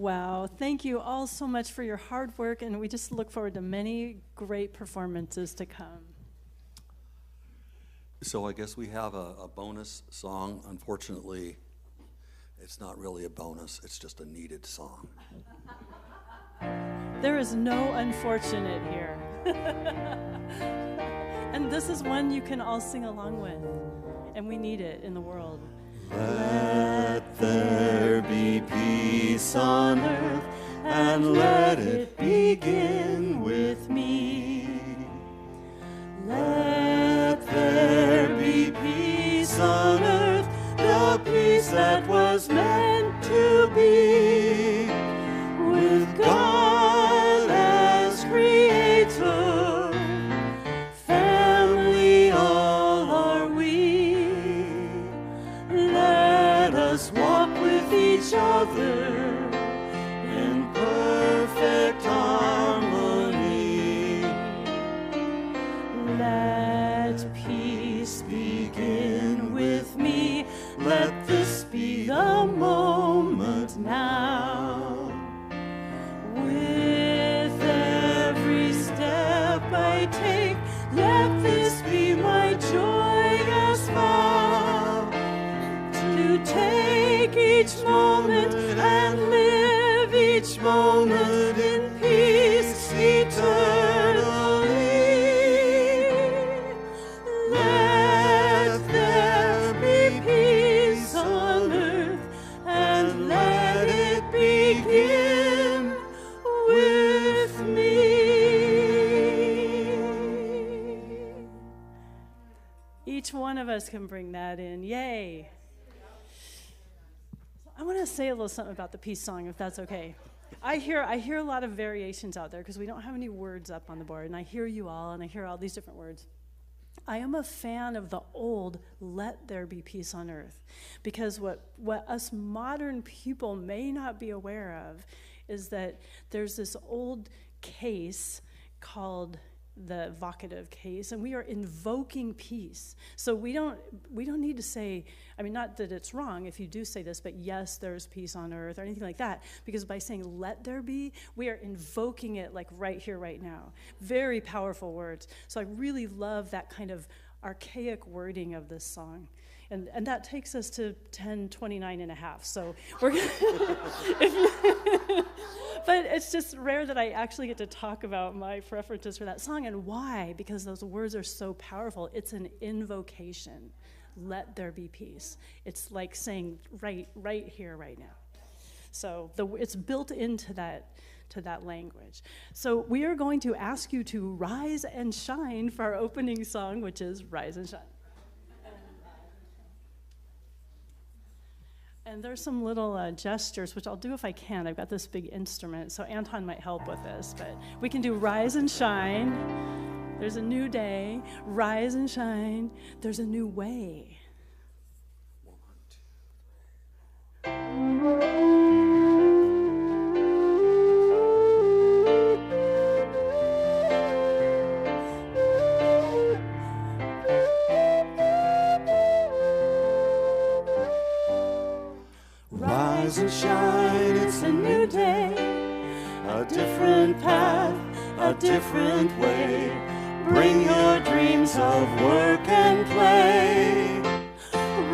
Wow. Thank you all so much for your hard work, and we just look forward to many great performances to come. So I guess we have a bonus song. Unfortunately, it's not really a bonus. It's just a needed song. There is no unfortunate here. And this is one you can all sing along with, and we need it in the world. Let there be peace on earth, and let it begin with me. Let there be peace on earth, the peace that was meant to be, with God as creator, family all are we. Let us walk with each other in perfect harmony. Let peace begin with me. Let this be the moment now. With every step I take, let this be my joyous vow, to take each moment and live each moment in peace eternally. Let there be peace on earth, and let it begin with me. Each one of us can bring that in. Yay. I want to say a little something about the peace song, if that's okay. I hear a lot of variations out there because we don't have any words up on the board, and I hear you all, and I hear all these different words. I am a fan of the old "Let there be peace on earth," because what us modern people may not be aware of is that there's this old case called the vocative case, and we are invoking peace. So we don't need to say, I mean, not that it's wrong if you do say this, but yes, there's peace on earth or anything like that, because by saying let there be, we are invoking it like right here, right now. Very powerful words. So I really love that kind of archaic wording of this song. And that takes us to 10:29 and a half. So we're but it's just rare that I actually get to talk about my preferences for that song. And why? Because those words are so powerful. It's an invocation. Let there be peace. It's like saying right here, right now. So it's built into that language. So we are going to ask you to rise and shine for our opening song, which is Rise and Shine. And there's some little gestures, which I'll do if I can. I've got this big instrument, so Anton might help with this. But we can do rise and shine. There's a new day. Rise and shine. There's a new way. 1, 2, 3. Rise and shine, it's a new day, a different path, a different way. Bring your dreams of work and play.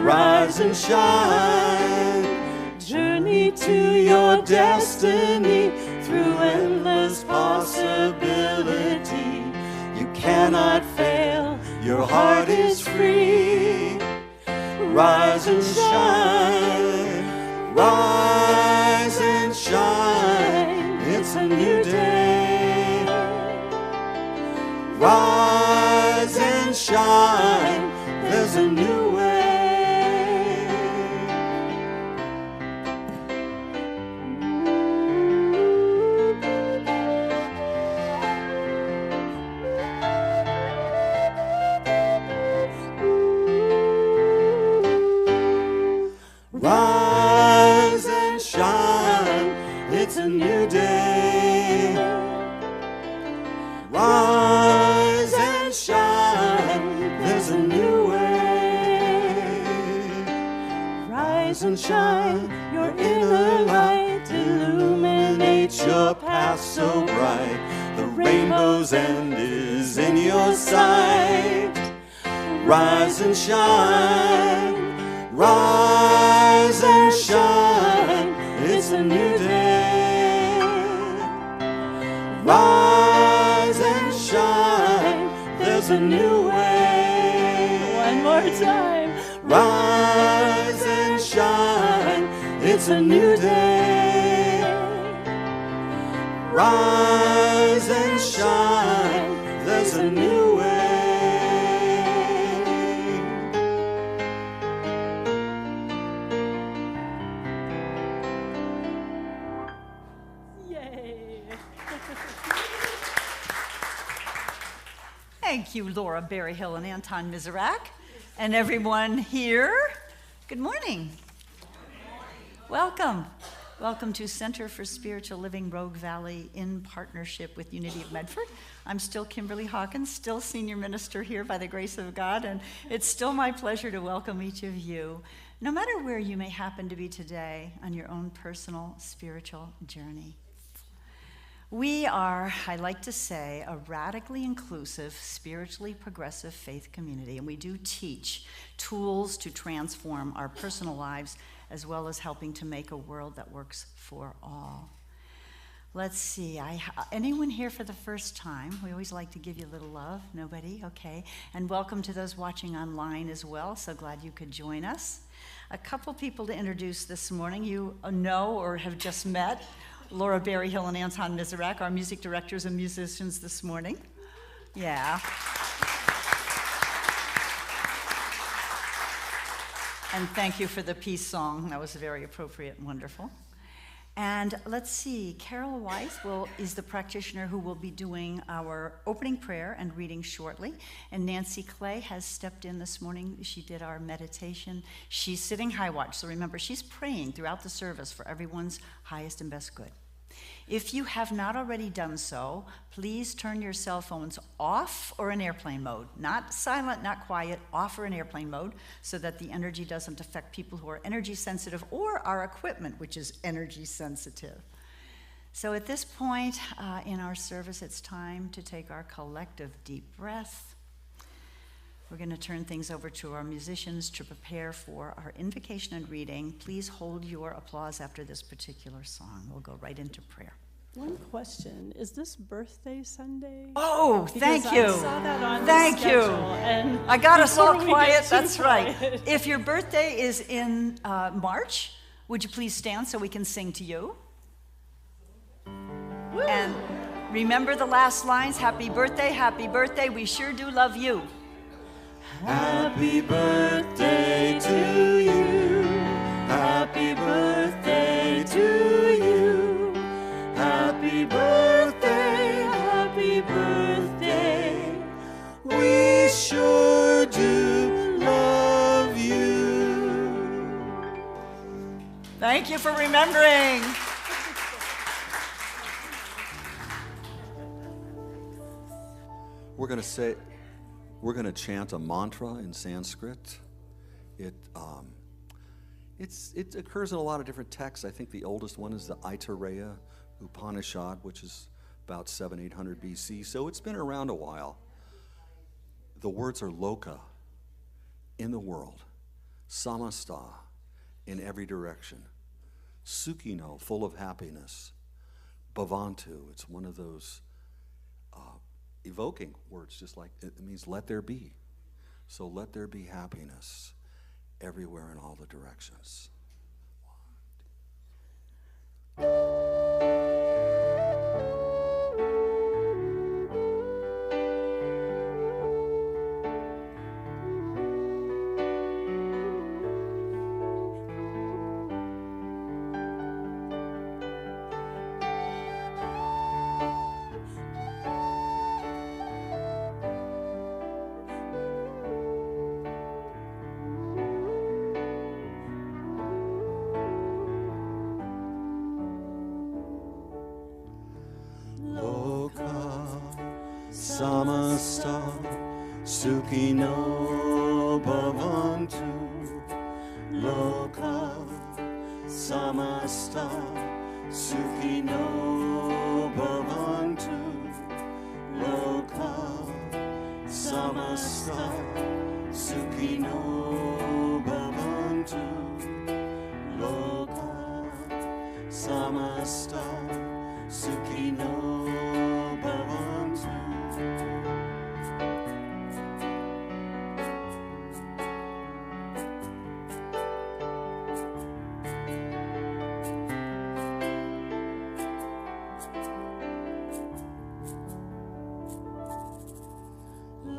Rise and shine, journey to your destiny through endless possibility. You cannot fail, your heart is free. Rise and shine. Rise and shine, it's a new day. Rise and shine, there's a new way. Rise and shine, it's a new day. Rise and shine, there's a new way. rise and shine. Your inner light illuminates your path so bright. The rainbow's end is in your sight. Rise and shine, rise and shine. It's a new day. Rise and shine, there's a new way. One more time. Rise and shine, it's a new day. Rise and shine, there's a new way. Yay. Thank you, Laura Berryhill and Anton Miserak, and everyone here. Good morning. Welcome. Welcome to Center for Spiritual Living Rogue Valley in partnership with Unity of Medford. I'm still Kimberly Hawkins, still senior minister here by the grace of God, and it's still my pleasure to welcome each of you, no matter where you may happen to be today on your own personal spiritual journey. We are, I like to say, a radically inclusive, spiritually progressive faith community, and we do teach tools to transform our personal lives as well as helping to make a world that works for all. Let's see, anyone here for the first time? We always like to give you a little love. Nobody? Okay. And welcome to those watching online as well. So glad you could join us. A couple people to introduce this morning. You know or have just met Laura Berryhill and Anton Miserak, our music directors and musicians this morning. Yeah. And thank you for the peace song. That was very appropriate and wonderful. And let's see, Carol Weiss is the practitioner who will be doing our opening prayer and reading shortly. And Nancy Clay has stepped in this morning. She did our meditation. She's sitting high watch, so remember, she's praying throughout the service for everyone's highest and best good. If you have not already done so, please turn your cell phones off or in airplane mode. Not silent, not quiet, off or in airplane mode, so that the energy doesn't affect people who are energy sensitive or our equipment, which is energy sensitive. So at this point in our service, it's time to take our collective deep breath. We're going to turn things over to our musicians to prepare for our invocation and reading. Please hold your applause after this particular song. We'll go right into prayer. One question, is this birthday Sunday? Oh, thank Because you. I saw that on Thank the you. schedule, and I got us all before we quiet. get too That's right. quiet. If your birthday is in March, would you please stand so we can sing to you? Woo. And remember the last lines, happy birthday, we sure do love you. Happy birthday to you. Happy birthday to you. Happy birthday, happy birthday. We sure do love you. Thank you for remembering. We're going to chant a mantra in Sanskrit. It occurs in a lot of different texts. I think the oldest one is the Aitareya Upanishad, which is about 700-800 BC. So it's been around a while. The words are loka, in the world, samasta, in every direction, sukhino, full of happiness, bhavantu, it's one of those evoking words, just like it means let there be. So let there be happiness everywhere in all the directions. Samasta Sukhino Bhavantu Loka samasta sukhino bhavantu loka samasta sukhino bhavantu loka samasta sukhino bhavantu.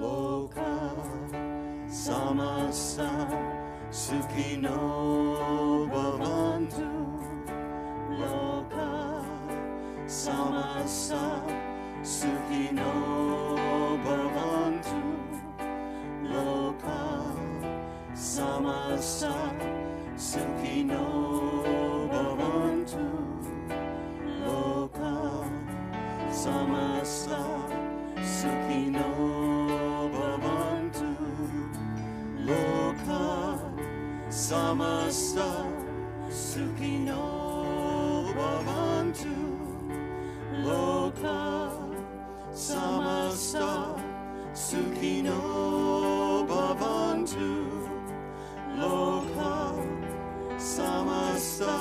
Loka samasta sukhino bhavantu. Loka samasta sukhino bhavantu. Loka samasta sukhino bhavantu. Loka samasta sukhino bhavantu. Loka samasta sukhino bhavantu. Loka samasta sukhino bhavantu. Loka samasta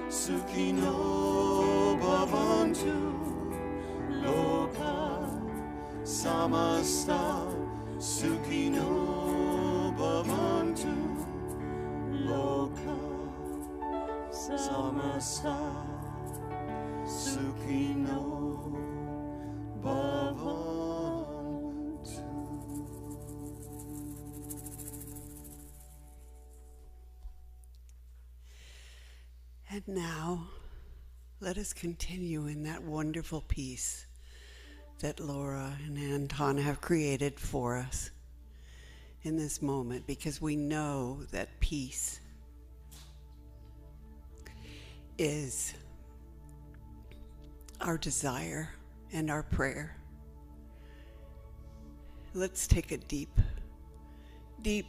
sukhino bhavantu. Loka samasta sukhino bhavantu. Loka samasta sukhino bhavantu. And now, let us continue in that wonderful peace that Laura and Anton have created for us in this moment, because we know that peace is our desire and our prayer. Let's take a deep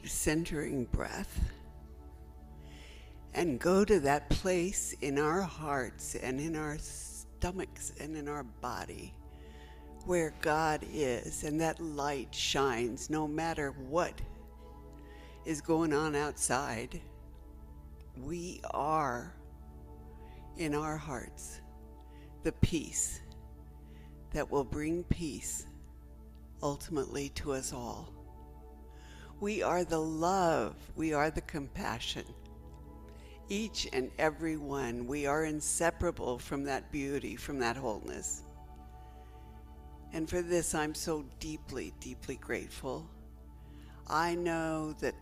centering breath and go to that place in our hearts and in our stomachs and in our body where God is, and that light shines no matter what is going on outside. We are, in our hearts, the peace that will bring peace ultimately to us all. We are the love, we are the compassion. Each and every one, we are inseparable from that beauty, from that wholeness. And for this, I'm so deeply, deeply grateful. I know that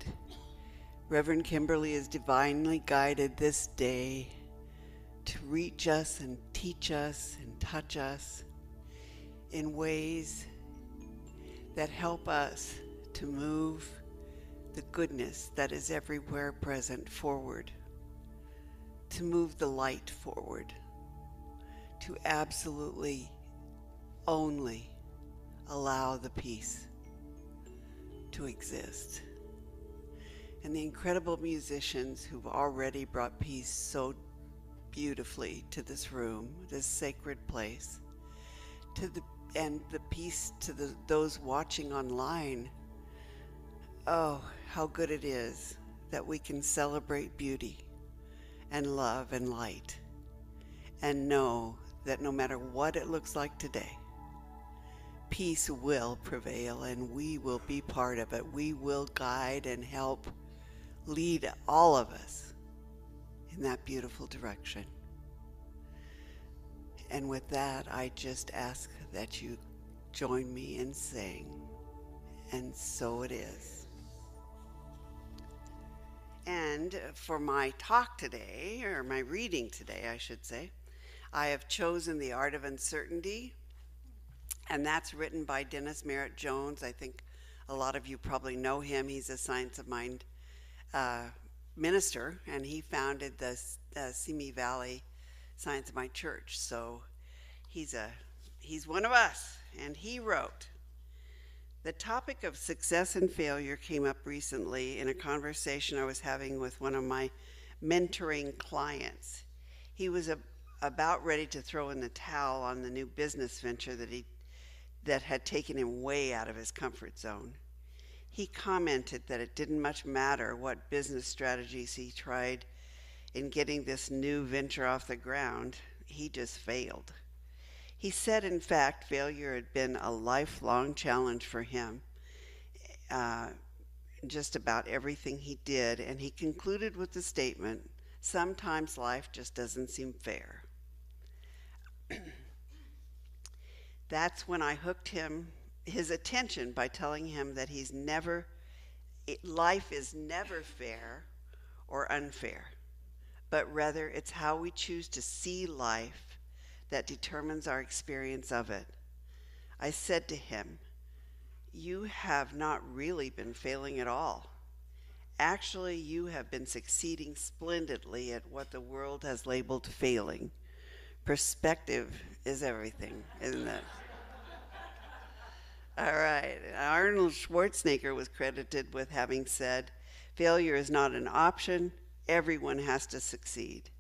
Reverend Kimberly is divinely guided this day to reach us and teach us and touch us in ways that help us to move the goodness that is everywhere present forward, to move the light forward, to absolutely only allow the peace to exist. And the incredible musicians who've already brought peace so beautifully to this room, this sacred place, and the peace to those watching online. Oh, how good it is that we can celebrate beauty and love and light and know that no matter what it looks like today, peace will prevail and we will be part of it. We will guide and help lead all of us in that beautiful direction. And with that, I just ask that you join me in saying, and so it is. And for my talk today, or my reading today, I should say, I have chosen The Art of Uncertainty, and that's written by Dennis Merritt Jones. I think a lot of you probably know him. He's a Science of Mind minister, and he founded the Simi Valley Science of Mind Church. So he's one of us, and he wrote, "The topic of success and failure came up recently in a conversation I was having with one of my mentoring clients. He was about ready to throw in the towel on the new business venture that had taken him way out of his comfort zone. He commented that it didn't much matter what business strategies he tried in getting this new venture off the ground. He just failed. He said, in fact, failure had been a lifelong challenge for him, just about everything he did, and he concluded with the statement, "Sometimes life just doesn't seem fair." That's when I hooked his attention by telling him that life is never fair or unfair, but rather it's how we choose to see life that determines our experience of it. I said to him, "You have not really been failing at all. Actually, you have been succeeding splendidly at what the world has labeled failing. Perspective is everything, isn't it?" All right. Arnold Schwarzenegger was credited with having said, "Failure is not an option. Everyone has to succeed."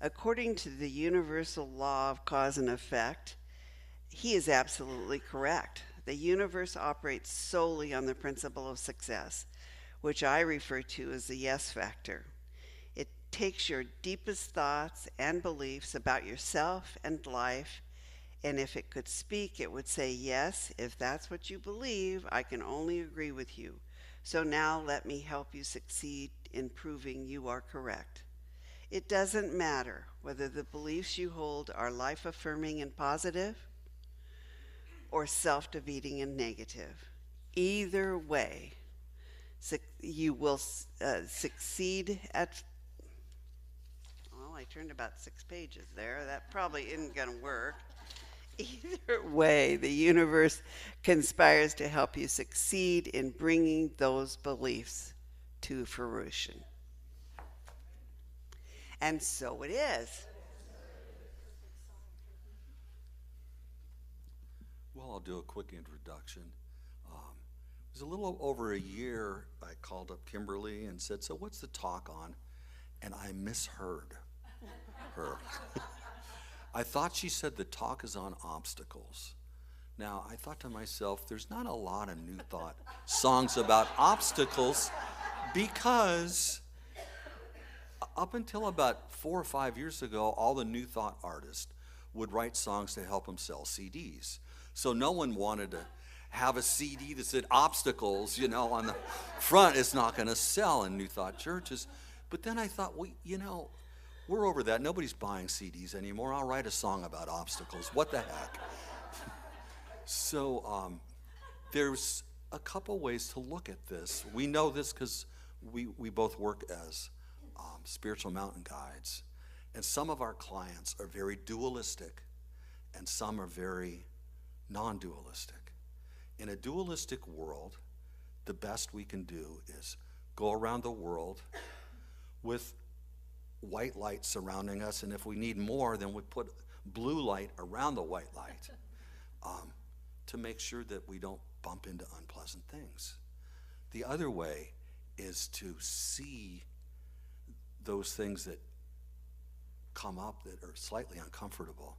According to the universal law of cause and effect, he is absolutely correct. The universe operates solely on the principle of success, which I refer to as the yes factor. It takes your deepest thoughts and beliefs about yourself and life, and if it could speak, it would say, "Yes, if that's what you believe, I can only agree with you. So now let me help you succeed in proving you are correct." It doesn't matter whether the beliefs you hold are life-affirming and positive or self-defeating and negative. Either way, you will succeed at... Well, I turned about 6 pages there. That probably isn't going to work. Either way, the universe conspires to help you succeed in bringing those beliefs to fruition. And so it is. Well, I'll do a quick introduction. It was a little over a year I called up Kimberly and said, "So what's the talk on?" And I misheard her. I thought she said the talk is on obstacles. Now, I thought to myself, there's not a lot of New Thought songs about obstacles, because up until about 4 or 5 years ago, all the New Thought artists would write songs to help them sell CDs. So no one wanted to have a CD that said obstacles, on the front. It's not going to sell in New Thought churches. But then I thought, we're over that. Nobody's buying CDs anymore. I'll write a song about obstacles. What the heck? So there's a couple ways to look at this. We know this because we both work as spiritual mountain guides. And some of our clients are very dualistic, and some are very non-dualistic. In a dualistic world, the best we can do is go around the world with white light surrounding us, and if we need more, then we put blue light around the white light to make sure that we don't bump into unpleasant things. The other way is to see those things that come up that are slightly uncomfortable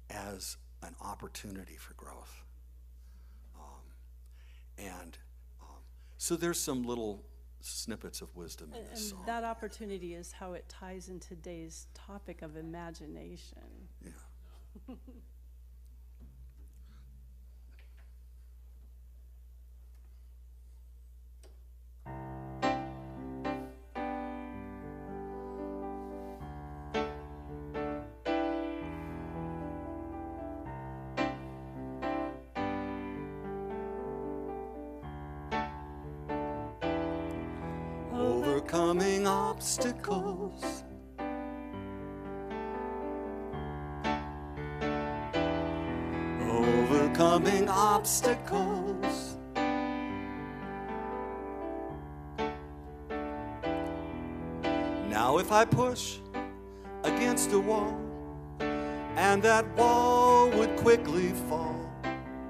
as an opportunity for growth. So there's some little snippets of wisdom in this song. And that opportunity is how it ties in today's topic of imagination. Yeah. Overcoming obstacles, overcoming obstacles. Now if I push against a wall and that wall would quickly fall,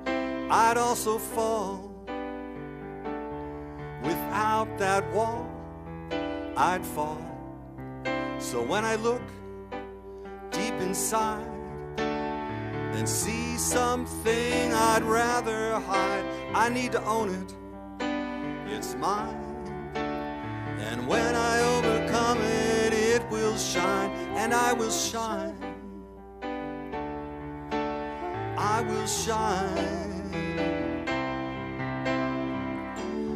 I'd also fall. Without that wall, I'd fall. So when I look deep inside and see something I'd rather hide, I need to own it. It's mine. And when I overcome it, it will shine, and I will shine. I will shine.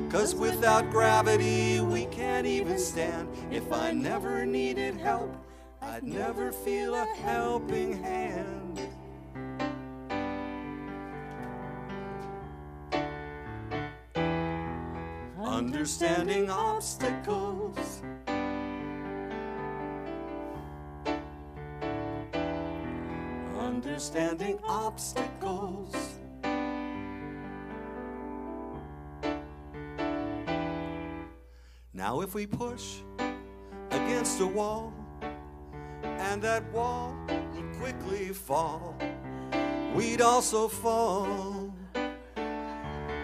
'Cause without gravity, we can't even stand. If I never needed help, I'd never feel a helping hand. Understanding obstacles. Understanding obstacles. Now if we push against a wall, and that wall would quickly fall, we'd also fall.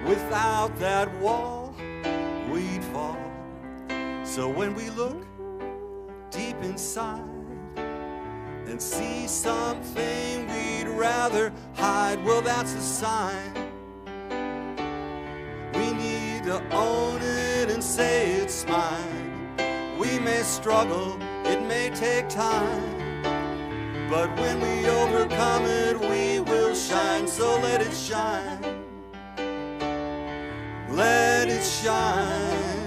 Without that wall, we'd fall. So when we look deep inside and see something we'd rather hide, well, that's a sign. We need to own it and say it's mine. We may struggle, it may take time, but when we overcome it, we will shine. So let it shine. Let it shine.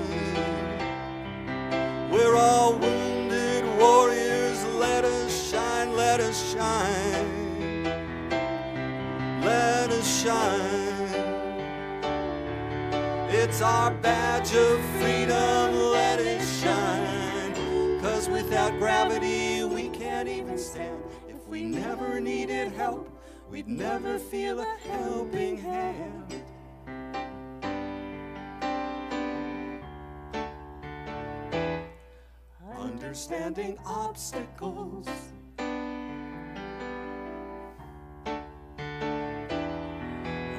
We're all wounded warriors. Let us shine, let us shine. Let us shine. It's our badge of freedom. Let it shine. 'Cause without gravity, we can't even stand. If we never needed help, we'd never feel a helping hand. Understanding obstacles.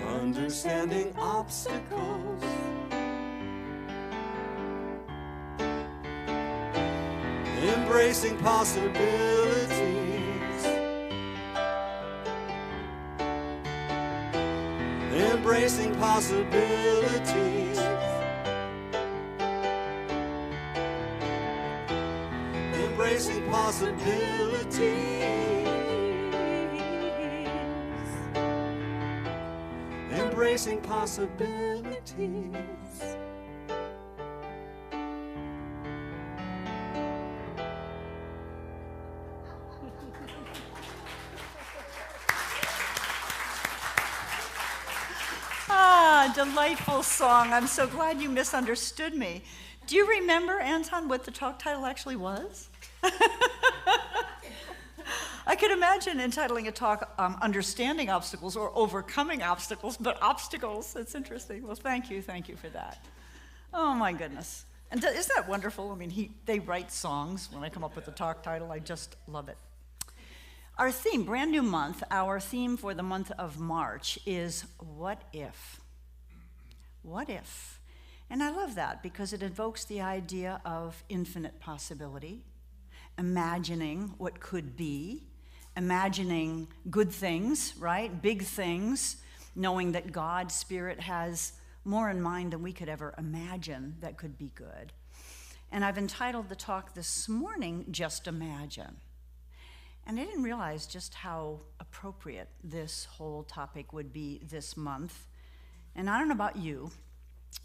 Understanding obstacles. Embracing possibilities. Embracing possibilities. Embracing possibilities. Embracing possibilities. Ah, delightful song. I'm so glad you misunderstood me. Do you remember, Anton, what the talk title actually was? I could imagine entitling a talk, Understanding Obstacles or Overcoming Obstacles, but obstacles, that's interesting. Well, thank you for that. Oh my goodness. And isn't that wonderful? I mean, they write songs when I come up with the talk title. I just love it. Our theme, brand new month, our theme for the month of March is What If? What if? And I love that because it invokes the idea of infinite possibility, imagining what could be, imagining good things, right? Big things, knowing that God, Spirit, has more in mind than we could ever imagine that could be good. And I've entitled the talk this morning, Just Imagine. And I didn't realize just how appropriate this whole topic would be this month. And I don't know about you,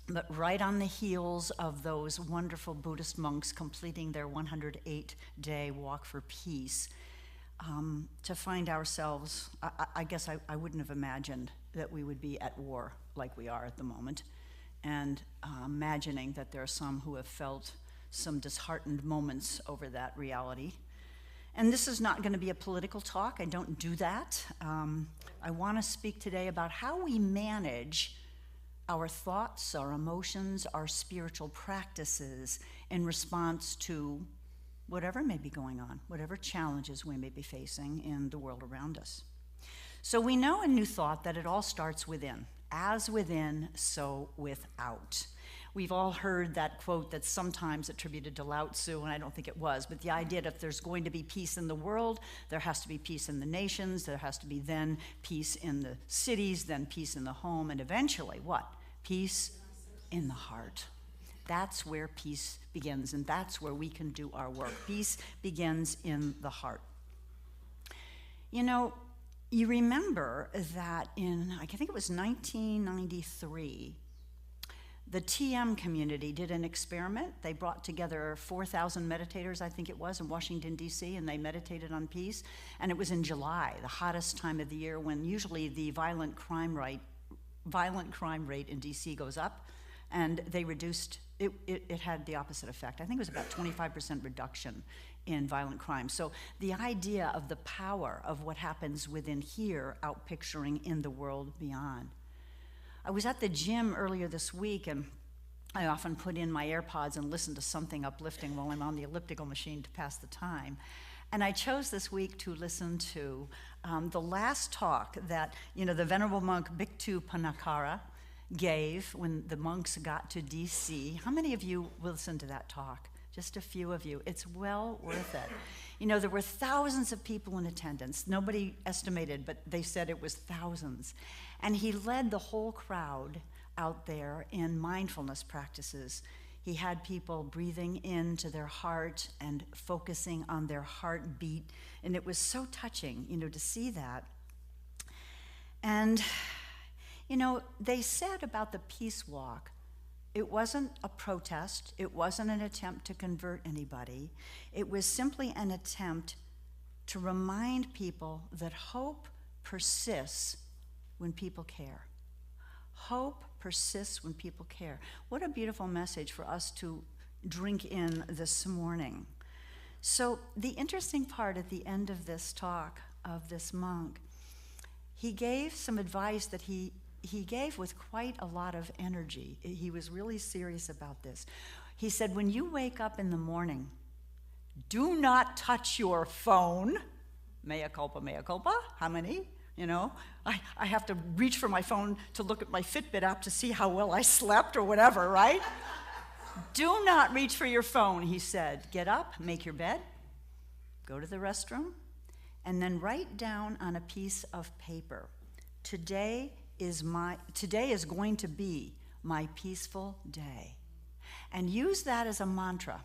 but right on the heels of those wonderful Buddhist monks completing their 108-day walk for peace, to find ourselves, I guess I wouldn't have imagined that we would be at war like we are at the moment, and imagining that there are some who have felt some disheartened moments over that reality. And this is not going to be a political talk. I don't do that. I want to speak today about how we manage our thoughts, our emotions, our spiritual practices in response to whatever may be going on, whatever challenges we may be facing in the world around us. So we know in New Thought that it all starts within. As within, so without. We've all heard that quote that's sometimes attributed to Lao Tzu, and I don't think it was, but the idea that if there's going to be peace in the world, there has to be peace in the nations, there has to be then peace in the cities, then peace in the home, and eventually what? Peace in the heart. That's where peace begins, and that's where we can do our work. Peace begins in the heart. You know, you remember that in, I think it was 1993, the TM community did an experiment. They brought together 4,000 meditators, I think it was, in Washington, D.C., and they meditated on peace. And it was in July, the hottest time of the year, when usually the violent crime rate in D.C. goes up. And they reduced, it had the opposite effect. I think it was about 25% reduction in violent crime. So the idea of the power of what happens within here outpicturing in the world beyond. I was at the gym earlier this week, and I often put in my AirPods and listen to something uplifting while I'm on the elliptical machine to pass the time. And I chose this week to listen to the last talk that, the venerable monk Bhikkhu Panakara gave when the monks got to DC. How many of you listened to that talk? Just a few of you. It's well worth it. There were thousands of people in attendance. Nobody estimated, but they said it was thousands. And he led the whole crowd out there in mindfulness practices. He had people breathing into their heart and focusing on their heartbeat. And it was so touching, to see that. And they said about the peace walk, it wasn't a protest, it wasn't an attempt to convert anybody, it was simply an attempt to remind people that hope persists when people care. Hope persists when people care. What a beautiful message for us to drink in this morning. So the interesting part at the end of this talk of this monk, he gave some advice that he gave with quite a lot of energy. He was really serious about this. He said, when you wake up in the morning, do not touch your phone. Mea culpa, mea culpa. How many? I have to reach for my phone to look at my Fitbit app to see how well I slept or whatever, right? Do not reach for your phone, he said. Get up, make your bed, go to the restroom, and then write down on a piece of paper, today is going to be my peaceful day. And use that as a mantra.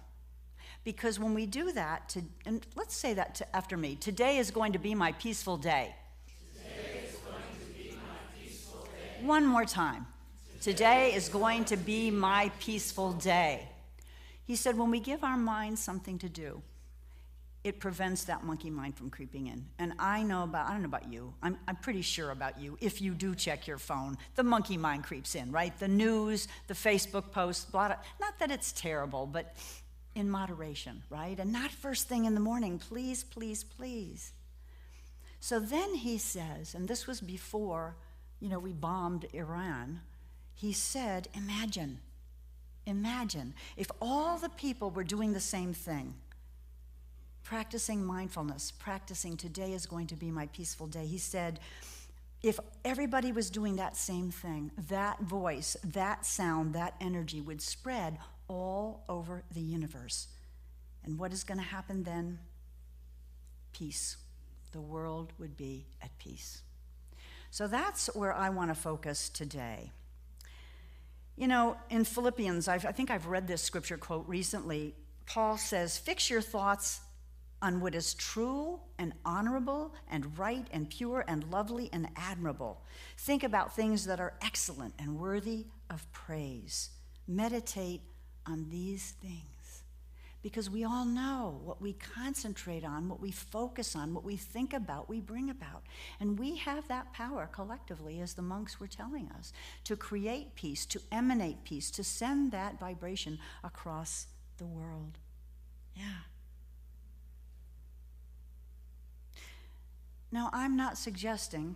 Because when we do that, and let's say that after me, today is going to be my peaceful day. Today is going to be my peaceful day. One more time. Today is going to be my peaceful day. He said, when we give our minds something to do, it prevents that monkey mind from creeping in. And I don't know about you, I'm pretty sure about you, if you do check your phone, the monkey mind creeps in, right? The news, the Facebook posts, blah, blah. Not that it's terrible, but in moderation, right? And not first thing in the morning, please, please, please. So then he says, and this was before, we bombed Iran, he said, imagine if all the people were doing the same thing, practicing mindfulness, practicing today is going to be my peaceful day. He said, if everybody was doing that same thing, that voice, that sound, that energy would spread all over the universe. And what is going to happen then? Peace. The world would be at peace. So that's where I want to focus today. In Philippians, I think I've read this scripture quote recently. Paul says, fix your thoughts on what is true and honorable and right and pure and lovely and admirable. Think about things that are excellent and worthy of praise. Meditate on these things. Because we all know what we concentrate on, what we focus on, what we think about, we bring about. And we have that power collectively, as the monks were telling us, to create peace, to emanate peace, to send that vibration across the world. Yeah. Now, I'm not suggesting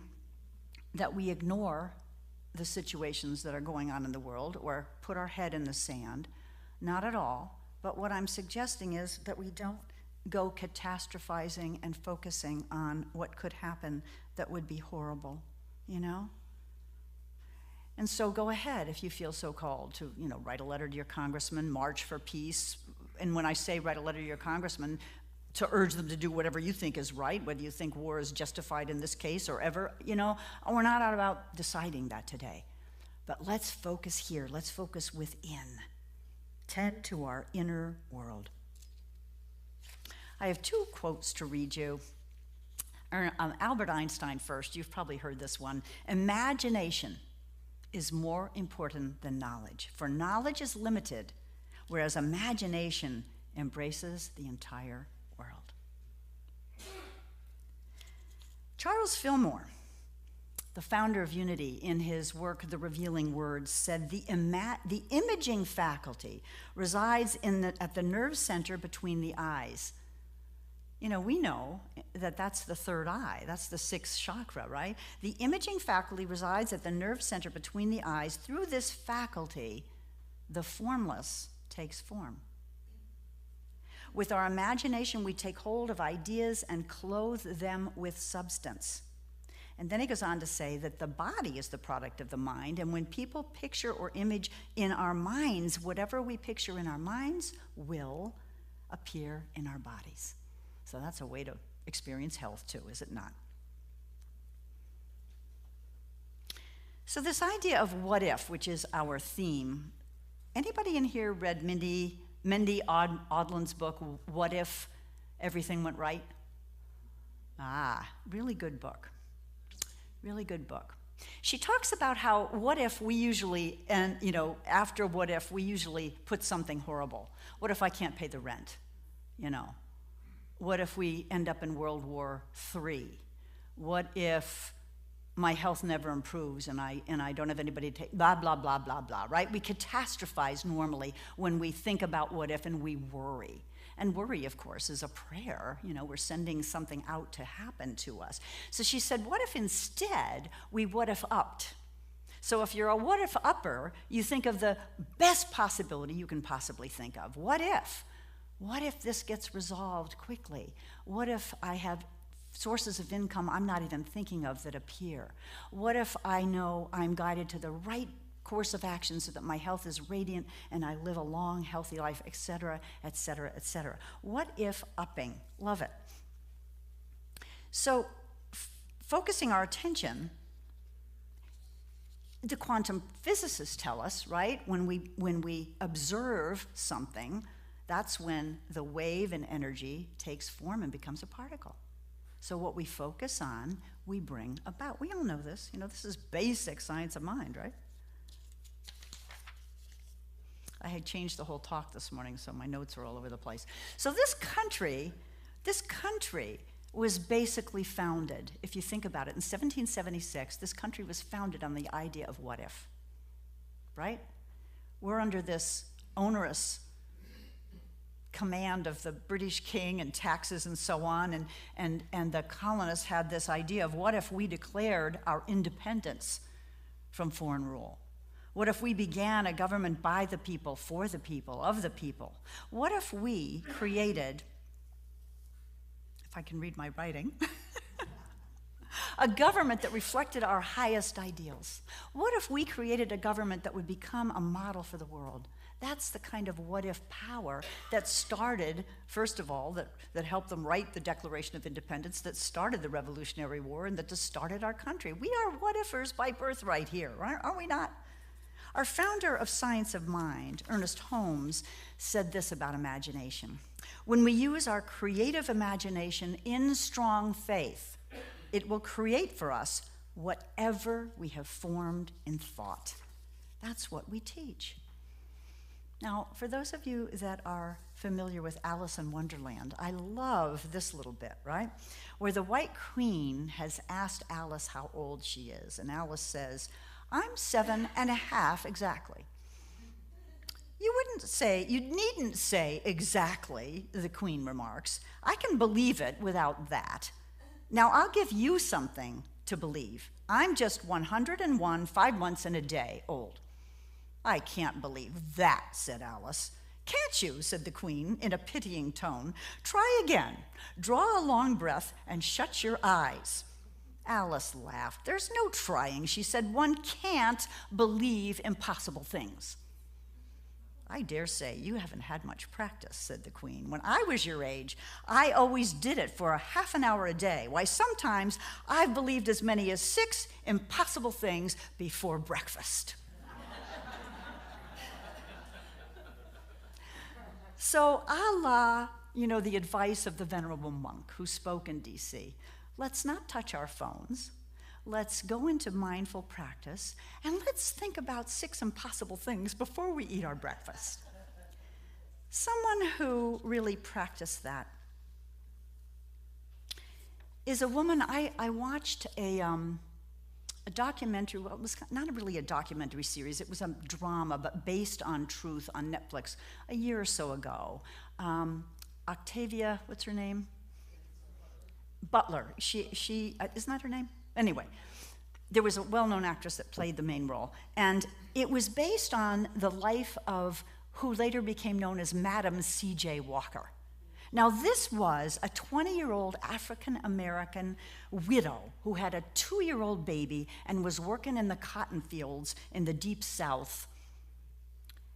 that we ignore the situations that are going on in the world or put our head in the sand. Not at all. But what I'm suggesting is that we don't go catastrophizing and focusing on what could happen that would be horrible, And so go ahead if you feel so called to, write a letter to your congressman, march for peace. And when I say write a letter to your congressman, to urge them to do whatever you think is right, whether you think war is justified in this case or ever, we're not out about deciding that today. But let's focus here. Let's focus within. Tend to our inner world. I have 2 quotes to read you. Albert Einstein first. You've probably heard this one. Imagination is more important than knowledge, for knowledge is limited, whereas imagination embraces the entire world. Charles Fillmore, the founder of Unity, in his work, The Revealing Words, said the imaging faculty resides at the nerve center between the eyes. We know that that's the third eye. That's the 6th chakra, right? The imaging faculty resides at the nerve center between the eyes. Through this faculty, the formless takes form. With our imagination, we take hold of ideas and clothe them with substance. And then he goes on to say that the body is the product of the mind, and when people picture or image in our minds, whatever we picture in our minds will appear in our bodies. So that's a way to experience health too, is it not? So this idea of what if, which is our theme, anybody in here read Mindy Odlin's book, What If Everything Went Right? Really good book. Really good book. She talks about how what if we usually, after what if, we usually put something horrible. What if I can't pay the rent? What if we end up in World War III? What if my health never improves and I don't have anybody to take, blah, blah, blah, blah, blah, right? We catastrophize normally when we think about what if and we worry. And worry, of course, is a prayer. We're sending something out to happen to us. So she said, what if instead we what if upped? So if you're a what if upper, you think of the best possibility you can possibly think of. What if? What if this gets resolved quickly? What if I have sources of income I'm not even thinking of that appear? What if I know I'm guided to the right course of action so that my health is radiant and I live a long, healthy life, et cetera, et cetera, et cetera? What if upping? Love it. So focusing our attention, the quantum physicists tell us, right, when we observe something, that's when the wave in energy takes form and becomes a particle. So what we focus on, we bring about. We all know this. This is basic science of mind, right? I had changed the whole talk this morning, so my notes are all over the place. So this country was basically founded, if you think about it, in 1776, this country was founded on the idea of what if, right? We're under this onerous command of the British king and taxes and so on, and the colonists had this idea of what if we declared our independence from foreign rule? What if we began a government by the people, for the people, of the people? What if we created, if I can read my writing, a government that reflected our highest ideals? What if we created a government that would become a model for the world? That's the kind of what-if power that started, first of all, that helped them write the Declaration of Independence, that started the Revolutionary War, and that just started our country. We are what-ifers by birthright here, right? Are we not? Our founder of Science of Mind, Ernest Holmes, said this about imagination. When we use our creative imagination in strong faith, it will create for us whatever we have formed in thought. That's what we teach. Now, for those of you that are familiar with Alice in Wonderland, I love this little bit, right? Where the White Queen has asked Alice how old she is, and Alice says, I'm 7.5 exactly. You needn't say exactly, the Queen remarks. I can believe it without that. Now, I'll give you something to believe. I'm just 101, 5 months and a day old. I can't believe that, said Alice. Can't you, said the Queen in a pitying tone. Try again. Draw a long breath and shut your eyes. Alice laughed. "There's no trying," she said. "One can't believe impossible things." "I dare say you haven't had much practice," said the Queen. "When I was your age, I always did it for a half an hour a day. Why, sometimes I've believed as many as 6 impossible things before breakfast." So, a la, the advice of the venerable monk who spoke in D.C., let's not touch our phones. Let's go into mindful practice, and let's think about 6 impossible things before we eat our breakfast. Someone who really practiced that is a woman. I watched a documentary. Well, it was not really a documentary series. It was a drama, but based on truth on Netflix a year or so ago. Octavia, what's her name? Butler. She isn't that her name? Anyway, there was a well-known actress that played the main role, and it was based on the life of who later became known as Madam C.J. Walker. Now, this was a 20-year-old African-American widow who had a 2-year-old baby and was working in the cotton fields in the Deep South.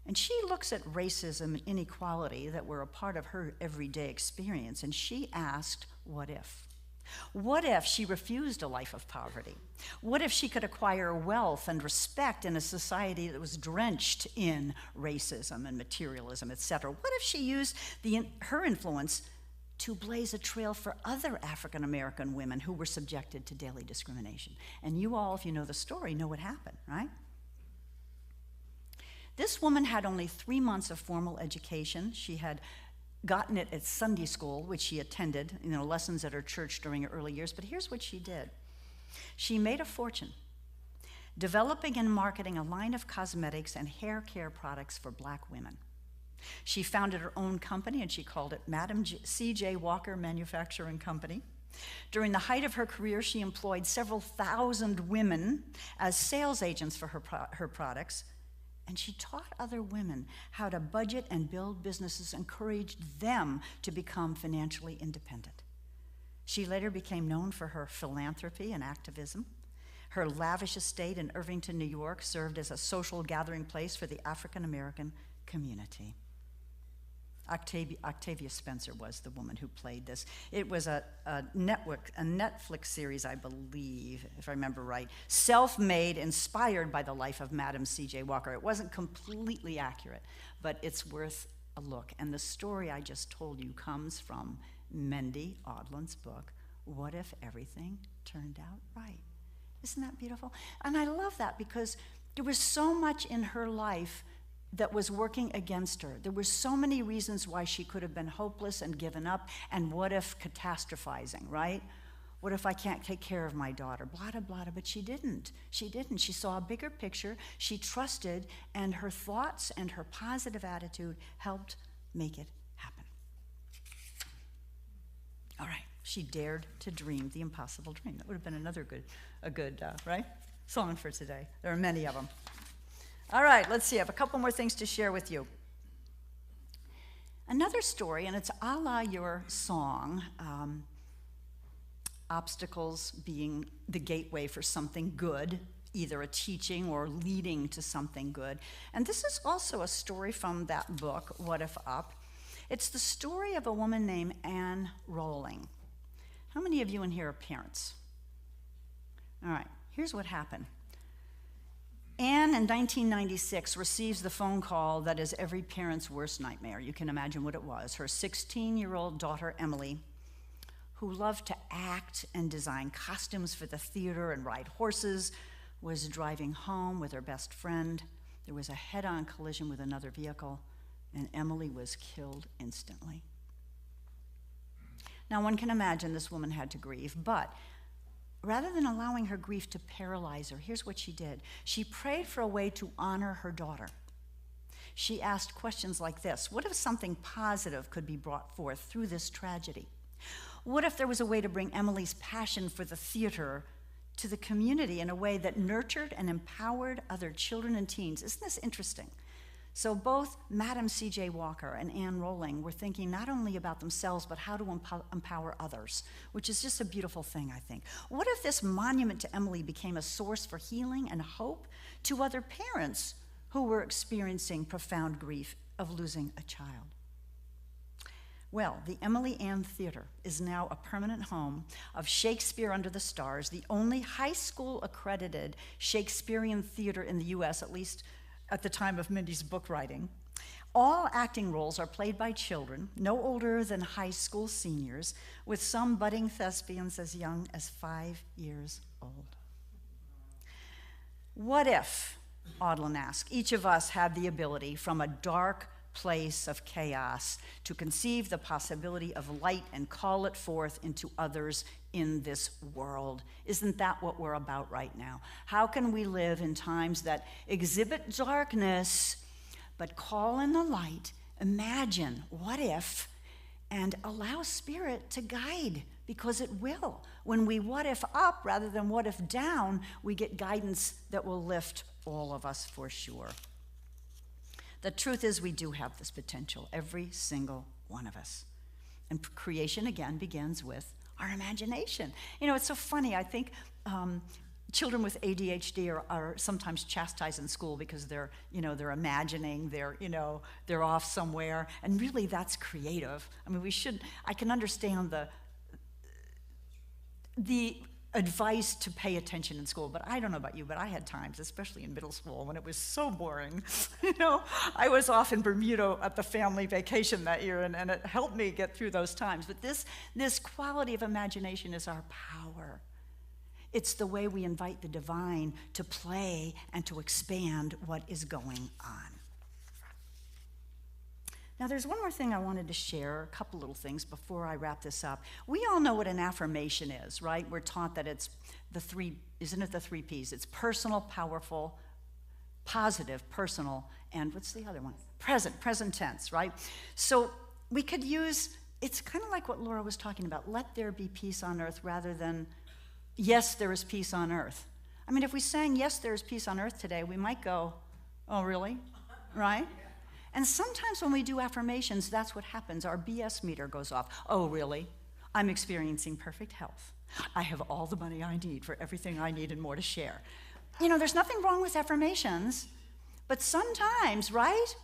And she looks at racism and inequality that were a part of her everyday experience, and she asked, what if? What if she refused a life of poverty? What if she could acquire wealth and respect in a society that was drenched in racism and materialism, etc.? What if she used her influence to blaze a trail for other African American women who were subjected to daily discrimination? And you all, if you know the story, know what happened, right? This woman had only 3 months of formal education. She had gotten it at Sunday school, which she attended, lessons at her church during her early years. But here's what she did. She made a fortune developing and marketing a line of cosmetics and hair care products for Black women. She founded her own company, and she called it Madam C.J. Walker Manufacturing Company. During the height of her career, she employed several thousand women as sales agents for her products. And she taught other women how to budget and build businesses, encouraged them to become financially independent. She later became known for her philanthropy and activism. Her lavish estate in Irvington, New York, served as a social gathering place for the African American community. Octavia Spencer was the woman who played this. It was a Netflix series, I believe, if I remember right, self-made, inspired by the life of Madam C.J. Walker. It wasn't completely accurate, but it's worth a look. And the story I just told you comes from Mendy Odlin's book, What If Everything Turned Out Right? Isn't that beautiful? And I love that because there was so much in her life that was working against her. There were so many reasons why she could have been hopeless and given up, and what if catastrophizing, right? What if I can't take care of my daughter? Blah, blah, blah, but she didn't. She didn't. She saw a bigger picture. She trusted, and her thoughts and her positive attitude helped make it happen. All right, she dared to dream the impossible dream. That would have been another good right, song for today. There are many of them. All right, let's see. I have a couple more things to share with you. Another story, and it's a la your song, obstacles being the gateway for something good, either a teaching or leading to something good. And this is also a story from that book, What If Up? It's the story of a woman named Anne Rowling. How many of you in here are parents? All right, here's what happened. Anne, in 1996, receives the phone call that is every parent's worst nightmare. You can imagine what it was. Her 16-year-old daughter, Emily, who loved to act and design costumes for the theater and ride horses, was driving home with her best friend. There was a head-on collision with another vehicle, and Emily was killed instantly. Now, one can imagine this woman had to grieve, but rather than allowing her grief to paralyze her, here's what she did. She prayed for a way to honor her daughter. She asked questions like this: what if something positive could be brought forth through this tragedy? What if there was a way to bring Emily's passion for the theater to the community in a way that nurtured and empowered other children and teens? Isn't this interesting? So both Madam C.J. Walker and Anne Rowling were thinking not only about themselves, but how to empower others, which is just a beautiful thing, I think. What if this monument to Emily became a source for healing and hope to other parents who were experiencing profound grief of losing a child? Well, the Emily Ann Theater is now a permanent home of Shakespeare Under the Stars, the only high school accredited Shakespearean theater in the U.S., at least at the time of Mindy's book writing. All acting roles are played by children, no older than high school seniors, with some budding thespians as young as 5 years old. What if, Audlin asked, each of us had the ability from a dark place of chaos to conceive the possibility of light and call it forth into others in this world? Isn't that what we're about right now? How can we live in times that exhibit darkness, but call in the light, imagine what if, and allow Spirit to guide, because it will. When we what if up rather than what if down, we get guidance that will lift all of us for sure. The truth is we do have this potential, every single one of us. And creation, again, begins with our imagination. You know, it's so funny. I think children with ADHD are sometimes chastised in school because they're imagining, they're off somewhere. And really, that's creative. I mean, I can understand the advice to pay attention in school, but I don't know about you, but I had times, especially in middle school, when it was so boring. I was off in Bermuda at the family vacation that year, and it helped me get through those times. But this quality of imagination is our power. It's the way we invite the divine to play and to expand what is going on. Now, there's one more thing I wanted to share, a couple little things before I wrap this up. We all know what an affirmation is, right? We're taught that it's isn't it the 3 Ps? It's personal, powerful, positive, personal, and what's the other one? Present tense, right? So we could it's kind of like what Laura was talking about, let there be peace on earth rather than, yes, there is peace on earth. I mean, if we sang, yes, there is peace on earth today, we might go, oh, really? Right? And sometimes when we do affirmations, that's what happens. Our BS meter goes off. Oh, really? I'm experiencing perfect health. I have all the money I need for everything I need and more to share. There's nothing wrong with affirmations, but sometimes, right?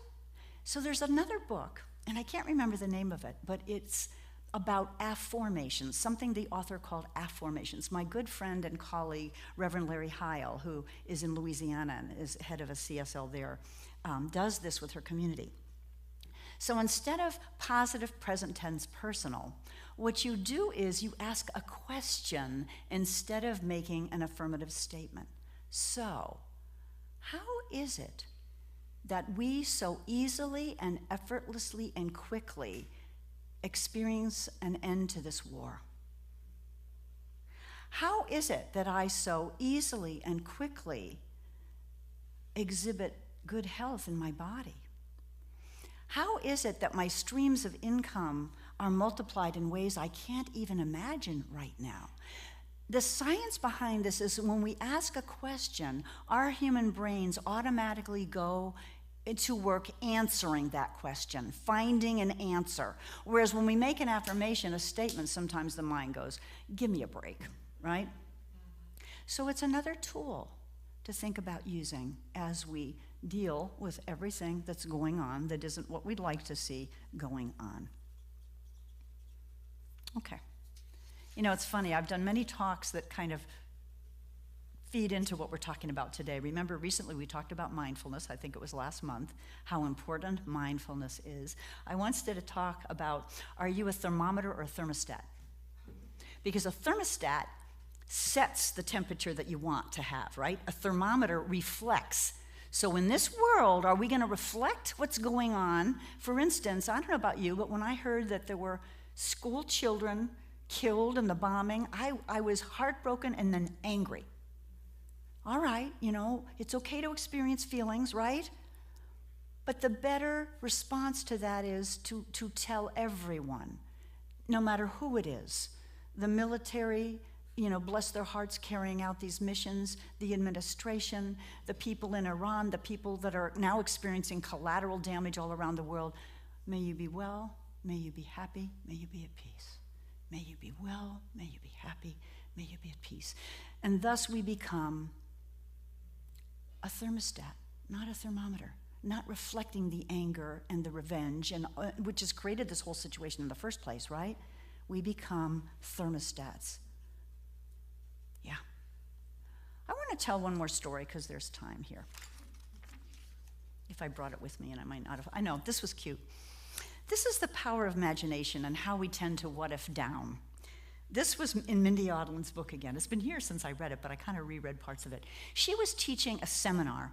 So there's another book, and I can't remember the name of it, but it's about affirmations, something the author called affirmations. My good friend and colleague, Reverend Larry Heil, who is in Louisiana and is head of a CSL there, does this with her community. So instead of positive present tense personal, what you do is you ask a question instead of making an affirmative statement. So, how is it that we so easily and effortlessly and quickly experience an end to this war? How is it that I so easily and quickly exhibit good health in my body? How is it that my streams of income are multiplied in ways I can't even imagine right now? The science behind this is when we ask a question, our human brains automatically go to work answering that question, finding an answer. Whereas when we make an affirmation, a statement, sometimes the mind goes, give me a break, right? So it's another tool to think about using as we deal with everything that's going on that isn't what we'd like to see going on. Okay. It's funny, I've done many talks that kind of feed into what we're talking about today. Remember, recently we talked about mindfulness. I think it was last month, how important mindfulness is. I once did a talk about, are you a thermometer or a thermostat? Because a thermostat sets the temperature that you want to have, right? A thermometer reflects. So in this world, are we going to reflect what's going on? For instance, I don't know about you, but when I heard that there were school children killed in the bombing, I was heartbroken and then angry. All right, it's okay to experience feelings, right? But the better response to that is to tell everyone, no matter who it is, the military, bless their hearts carrying out these missions, the administration, the people in Iran, the people that are now experiencing collateral damage all around the world. May you be well, may you be happy, may you be at peace. May you be well, may you be happy, may you be at peace. And thus we become a thermostat, not a thermometer, not reflecting the anger and the revenge, and which has created this whole situation in the first place, right? We become thermostats. Yeah. I want to tell one more story because there's time here. If I brought it with me, and I might not have. I know, this was cute. This is the power of imagination and how we tend to what if down. This was in Mindy Audlin's book again. It's been years since I read it, but I kind of reread parts of it. She was teaching a seminar,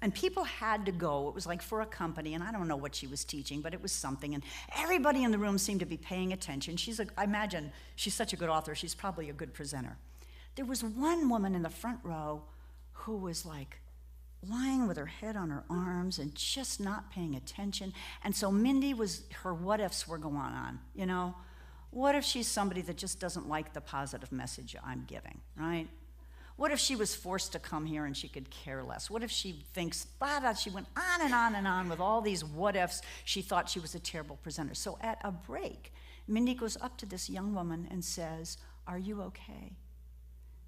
and people had to go. It was like for a company, and I don't know what she was teaching, but it was something, and everybody in the room seemed to be paying attention. I imagine she's such a good author, she's probably a good presenter. There was one woman in the front row who was like lying with her head on her arms and just not paying attention. And so her what ifs were going on, What if she's somebody that just doesn't like the positive message I'm giving, right? What if she was forced to come here and she could care less? What if she thinks, she went on and on and on with all these what ifs. She thought she was a terrible presenter. So at a break, Mindy goes up to this young woman and says, "Are you okay?"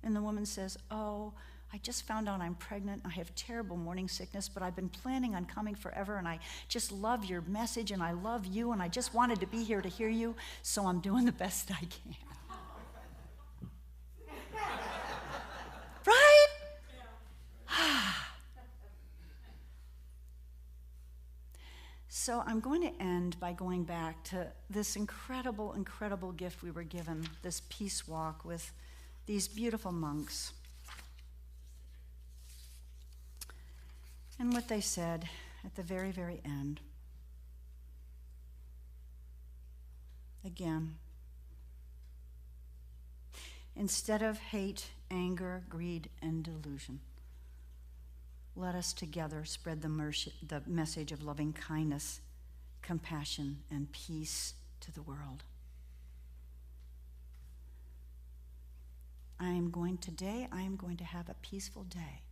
And the woman says, "Oh, I just found out I'm pregnant. I have terrible morning sickness, but I've been planning on coming forever, and I just love your message, and I love you, and I just wanted to be here to hear you, so I'm doing the best I can." Right? So I'm going to end by going back to this incredible, incredible gift we were given, this peace walk with these beautiful monks. And what they said at the very, very end. Again, instead of hate, anger, greed, and delusion, let us together spread the message of loving kindness, compassion, and peace to the world. I am going to have a peaceful day.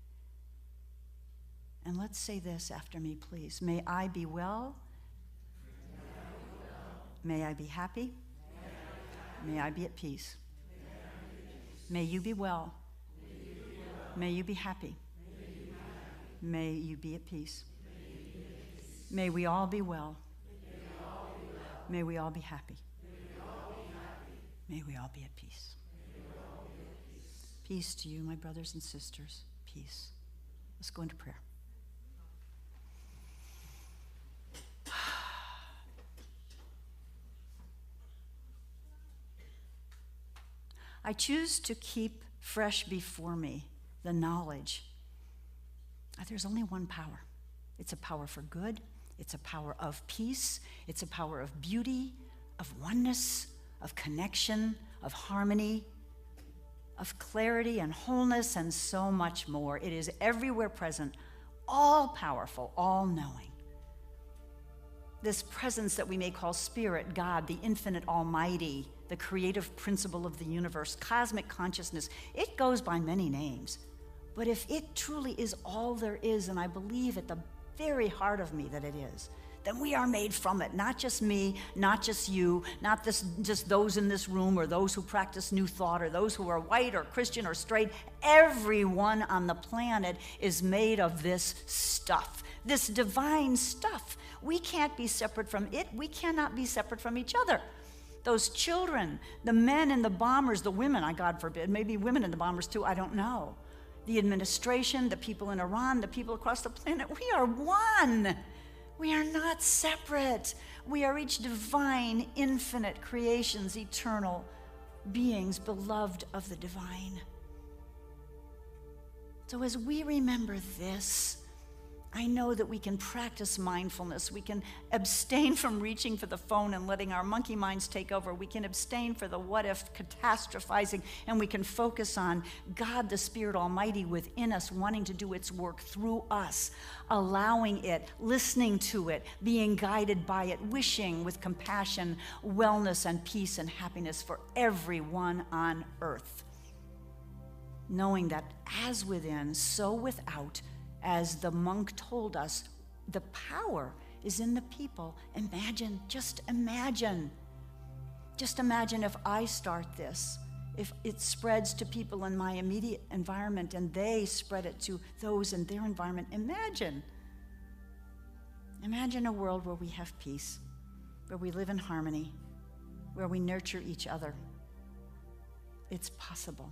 And let's say this after me, please. May I be well. May I be happy. May I be at peace. May you be well. May you be happy. May you be at peace. May we all be well. May we all be happy. May we all be at peace. Peace to you, my brothers and sisters. Peace. Let's go into prayer. I choose to keep fresh before me the knowledge that there's only one power. It's a power for good. It's a power of peace. It's a power of beauty, of oneness, of connection, of harmony, of clarity and wholeness, and so much more. It is everywhere present, all powerful, all knowing. This presence that we may call Spirit, God, the infinite Almighty, the creative principle of the universe, cosmic consciousness, it goes by many names. But if it truly is all there is, and I believe at the very heart of me that it is, then we are made from it. Not just me, not just you, not just those in this room or those who practice New Thought or those who are white or Christian or straight. Everyone on the planet is made of this stuff, this divine stuff. We can't be separate from it. We cannot be separate from each other. Those children, the men in the bombers, the women, God forbid, maybe women in the bombers too, I don't know. The administration, the people in Iran, the people across the planet, we are one. We are not separate. We are each divine, infinite creations, eternal beings, beloved of the divine. So as we remember this, I know that we can practice mindfulness. We can abstain from reaching for the phone and letting our monkey minds take over. We can abstain for the what-if catastrophizing, and we can focus on God, the Spirit Almighty within us, wanting to do its work through us, allowing it, listening to it, being guided by it, wishing with compassion, wellness, and peace and happiness for everyone on earth. knowing that as within, so without, as the monk told us, the power is in the people. Imagine, just imagine if I start this, if it spreads to people in my immediate environment and they spread it to those in their environment. Imagine a world where we have peace, where we live in harmony, where we nurture each other. It's possible.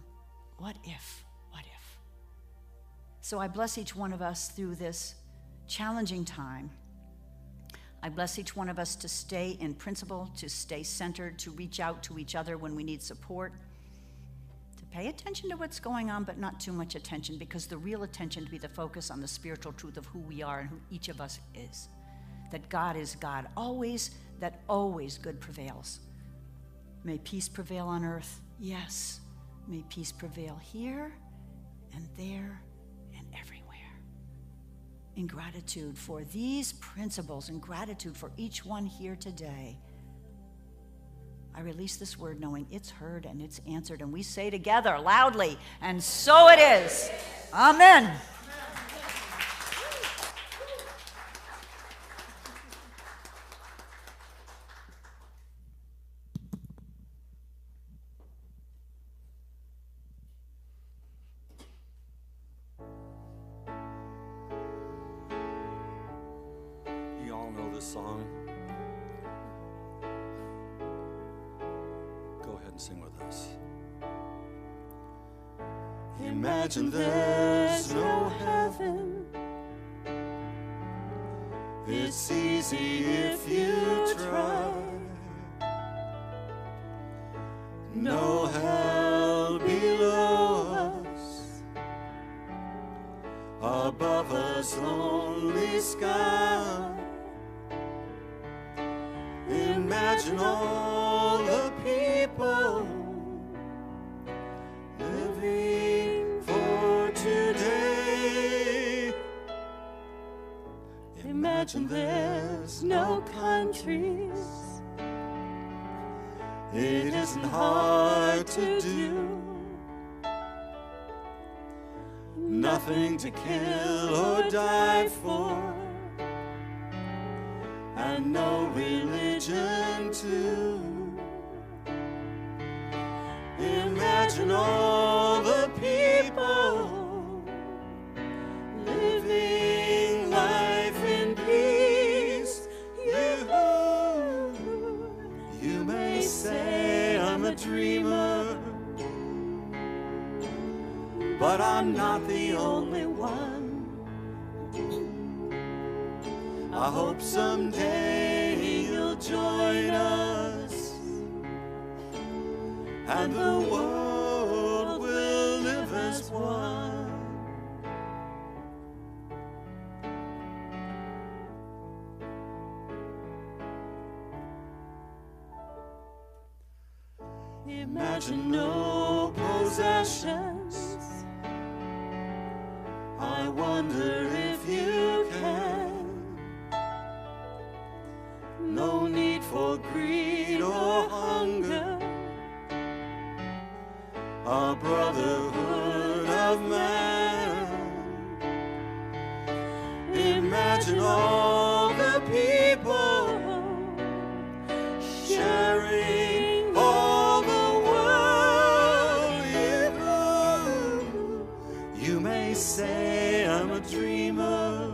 What if? What if? So I bless each one of us through this challenging time. I bless each one of us to stay in principle, to stay centered, to reach out to each other when we need support, to pay attention to what's going on, but not too much attention, because the real attention to be the focus on the spiritual truth of who we are and who each of us is. That God is God, always, that always good prevails. May peace prevail on earth, yes. May peace prevail here and there and everywhere. In gratitude for these principles, in gratitude for each one here today, I release this word knowing it's heard and it's answered, and we say together loudly, and so it is. Amen. You all know this song? Go ahead and sing with us. Imagine there's no heaven. It's easy if you try. No hell below us, above us only sky. Imagine all the people living for today. Imagine there's no countries. It isn't hard to do. Nothing to kill or die for, and no religion too. Imagine all the people living life in peace. You may say I'm a dreamer, but I'm not the only one. I hope someday you'll join us, and the world will live as one. Imagine no possessions. I wonder if you can. No need for greed or hunger. A brotherhood of man. Imagine all the people sharing all the world. You may say I'm a dreamer,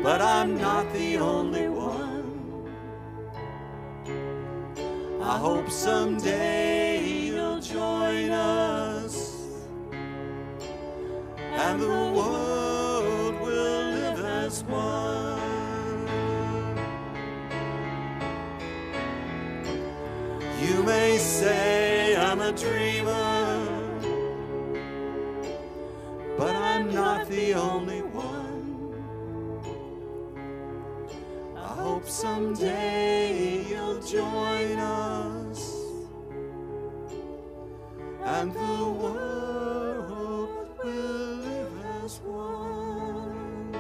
but I'm not the only one. I hope someday you'll join us, and the world will live as one. You may say I'm a dreamer, but I'm not the only one. I hope someday you'll join us, and the world will live as one.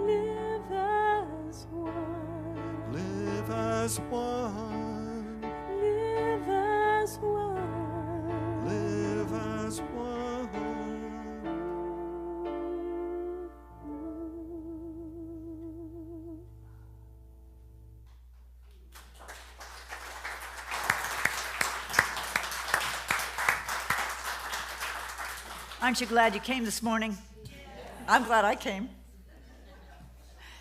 Live as one. Live as one. Live as one. Aren't you glad you came this morning? I'm glad I came.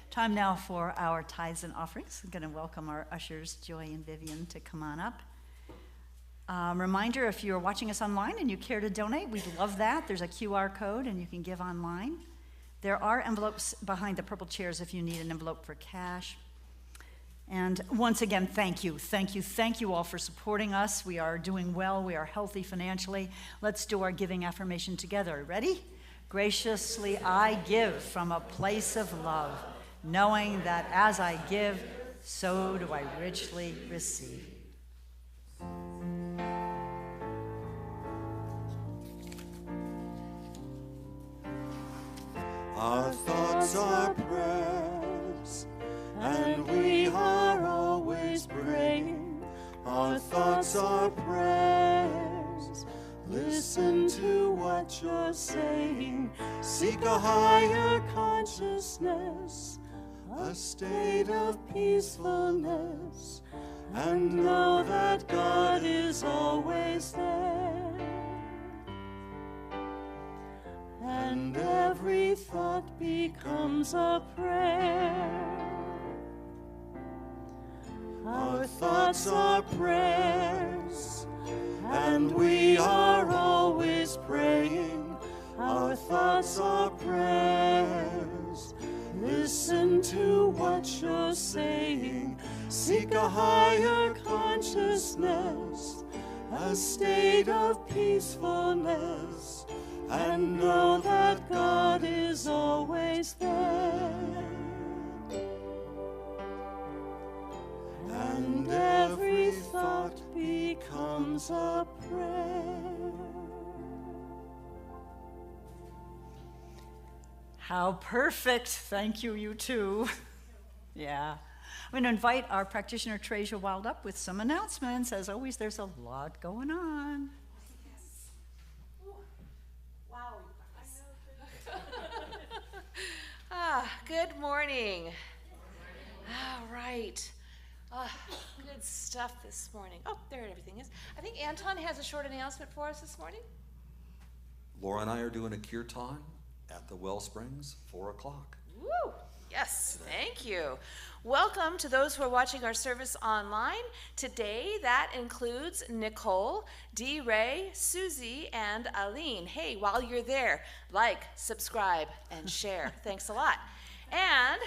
Time now for our tithes and offerings. I'm going to welcome our ushers, Joy and Vivian, to come on up. Reminder, if you're watching us online and you care to donate, we'd love that. There's a QR code and you can give online. There are envelopes behind the purple chairs if you need an envelope for cash. And once again, thank you all for supporting us. We are doing well. We are healthy financially. Let's do our giving affirmation together. Ready? Graciously I give from a place of love, knowing that as I give, so do I richly receive. Our thoughts are prayers, and we are always praying. Our thoughts are prayers. Listen to what you're saying. Seek a higher consciousness, a state of peacefulness, and know that God is always there. And every thought becomes a prayer. Our thoughts are prayers, and we are always praying. Our thoughts are prayers. Listen to what you're saying. Seek a higher consciousness, a state of peacefulness, and know that God is always there. And every thought becomes a prayer. How perfect. Thank you, you two. Yeah. I'm going to invite our practitioner, Treasure Wild, up with some announcements. As always, there's a lot going on. Good morning. All right. Good stuff this morning. Oh, there everything is. I think Anton has a short announcement for us this morning. Laura and I are doing a kirtan at the Wellsprings, 4 o'clock. Woo! Yes, thank you. Welcome to those who are watching our service online. Today, that includes Nicole, D. Ray, Susie, and Aline. Hey, while you're there, like, subscribe, and share. Thanks a lot. And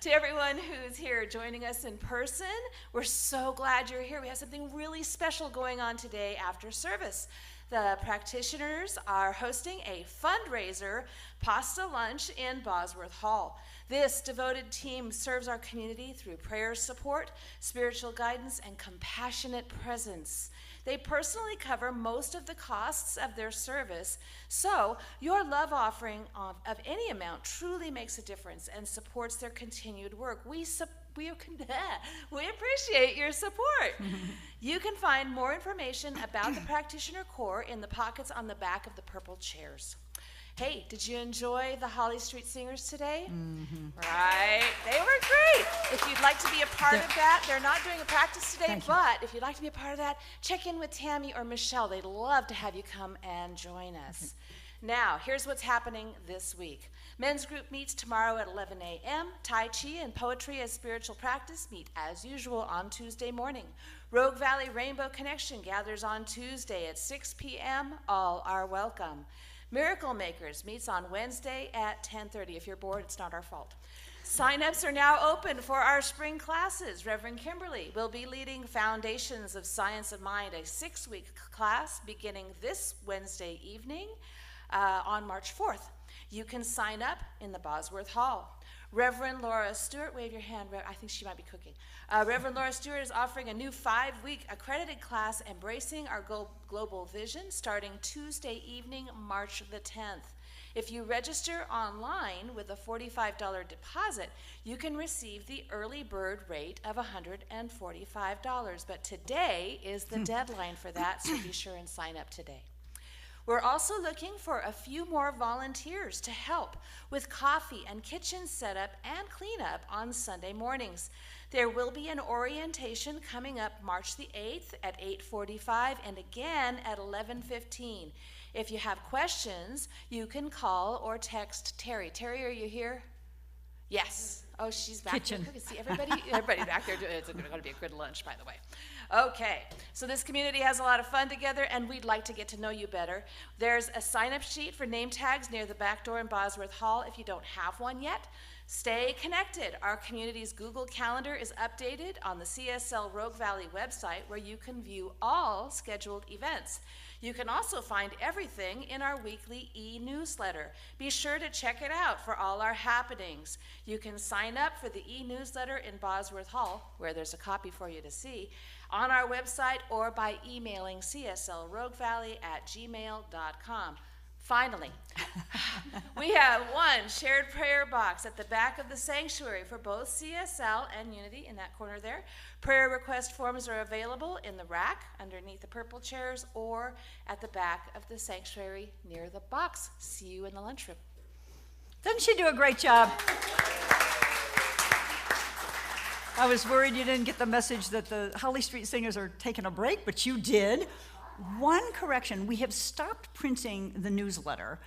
to everyone who's here joining us in person, we're so glad you're here. We have something really special going on today after service. The practitioners are hosting a fundraiser pasta lunch in Bosworth Hall. This devoted team serves our community through prayer support, spiritual guidance, and compassionate presence. They personally cover most of the costs of their service, so your love offering of any amount truly makes a difference and supports their continued work. We appreciate your support. You can find more information about the Practitioner Corps in the pockets on the back of the purple chairs. Hey, did you enjoy the Holly Street Singers today? Mm-hmm. Right, they were great. If you'd like to be a part of that, they're not doing a practice today, but if you'd like to be a part of that, check in with Tammy or Michelle. They'd love to have you come and join us. Now, here's what's happening this week. Men's group meets tomorrow at 11 a.m. Tai Chi and Poetry as Spiritual Practice meet as usual on Tuesday morning. Rogue Valley Rainbow Connection gathers on Tuesday at 6 p.m. All are welcome. Miracle Makers meets on Wednesday at 10:30. If you're bored, it's not our fault. Sign-ups are now open for our spring classes. Reverend Kimberly will be leading Foundations of Science of Mind, a 6-week class beginning this Wednesday evening on March 4th. You can sign up in the Bosworth Hall. Reverend Laura Stewart, wave your hand. I think she might be cooking. Reverend Laura Stewart is offering a new 5-week accredited class, Embracing Our Global Vision, starting Tuesday evening, March the 10th. If you register online with a $45 deposit, you can receive the early bird rate of $145. But today is the deadline for that, so be sure and sign up today. We're also looking for a few more volunteers to help with coffee and kitchen setup and cleanup on Sunday mornings. There will be an orientation coming up March the 8th at 8:45 and again at 11:15. If you have questions, you can call or text Terry. Terry, are you here? Yes. Oh, she's back Kitchen. there cooking. See, everybody back there doing it. It's going to be a good lunch, by the way. Okay, so this community has a lot of fun together, and we'd like to get to know you better. There's a sign-up sheet for name tags near the back door in Bosworth Hall if you don't have one yet. Stay connected. Our community's Google Calendar is updated on the CSL Rogue Valley website, where you can view all scheduled events. You can also find everything in our weekly e-newsletter. Be sure to check it out for all our happenings. You can sign up for the e-newsletter in Bosworth Hall, where there's a copy for you to see, on our website or by emailing cslroguevalley@gmail.com. Finally, we have one shared prayer box at the back of the sanctuary for both CSL and Unity in that corner there. Prayer request forms are available in the rack underneath the purple chairs or at the back of the sanctuary near the box. See you in the lunchroom. Doesn't she do a great job? I was worried you didn't get the message that the Holly Street Singers are taking a break, but you did. One correction, we have stopped printing the newsletter.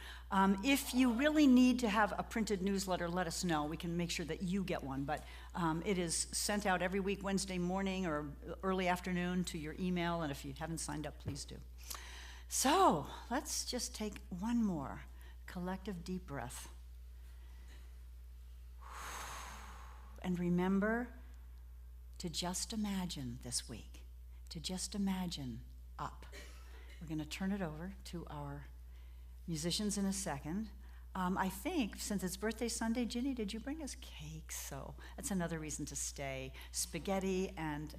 If you really need to have a printed newsletter, let us know. We can make sure that you get one, but it is sent out every week, Wednesday morning or early afternoon to your email, and if you haven't signed up, please do. So let's just take one more collective deep breath. And remember to just imagine this week, to just imagine up. We're going to turn it over to our musicians in a second. I think since it's birthday Sunday, Ginny, did you bring us cakes? So that's another reason to stay. Spaghetti and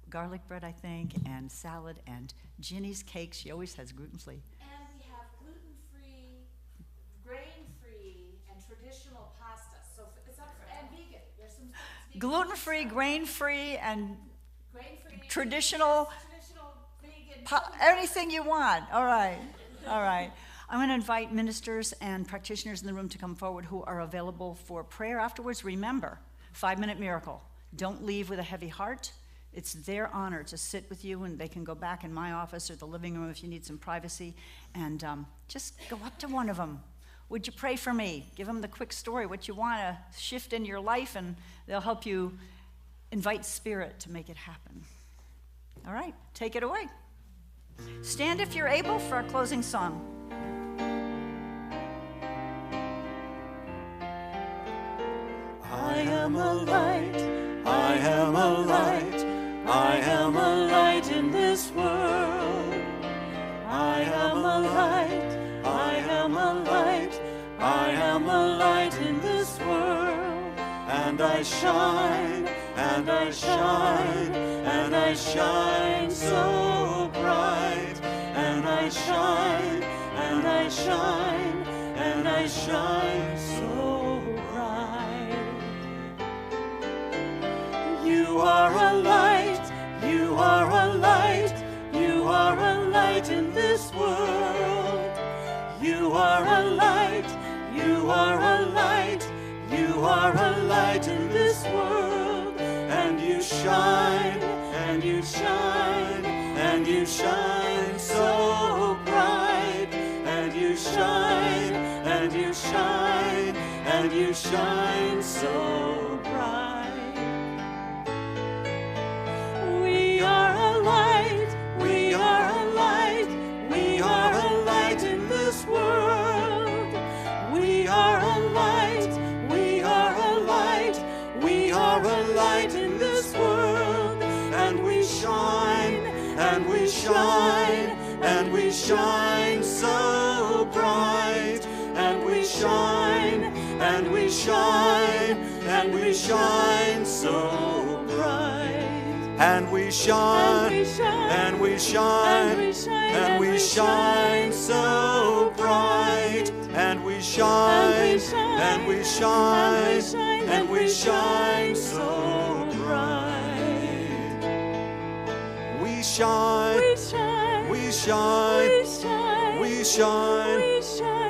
garlic bread, I think, and salad, and Ginny's cake. She always has gluten-free. And we have gluten-free, grain-free, and traditional pasta. So it's up for, and vegan. There's some vegan. Gluten-free, grain-free, and Grain-free, traditional, vegan. anything you want. All right, all right. I'm going to invite ministers and practitioners in the room to come forward who are available for prayer afterwards. Remember, 5-minute miracle. Don't leave with a heavy heart. It's their honor to sit with you, and they can go back in my office or the living room if you need some privacy, and just go up to one of them. Would you pray for me? Give them the quick story, what you want to shift in your life, and they'll help you invite Spirit to make it happen. All right, take it away. Stand if you're able for our closing song. I am a light, I am a light, I am a light in this world. I am a light, I am a light, I am a light in this world. And I shine, and I shine, and I shine so bright. And I shine, and I shine, and I shine so bright. You are a light, you are a light, you are a light in this world. You are a light, you are a light, you are a light in this world. And you shine, and you shine, and you shine so bright. And you shine, and you shine, and you shine so bright. We are a light, we are a light, we are a light in this world. We are a light, we are a light, we are a light in this world. And we shine, and we shine, and we shine so bright. And we shine, and we shine, and we shine so bright. And we shine, and we shine, and we shine so bright. And we shine, and we shine, and we shine so bright. We shine, we shine, we shine, we shine.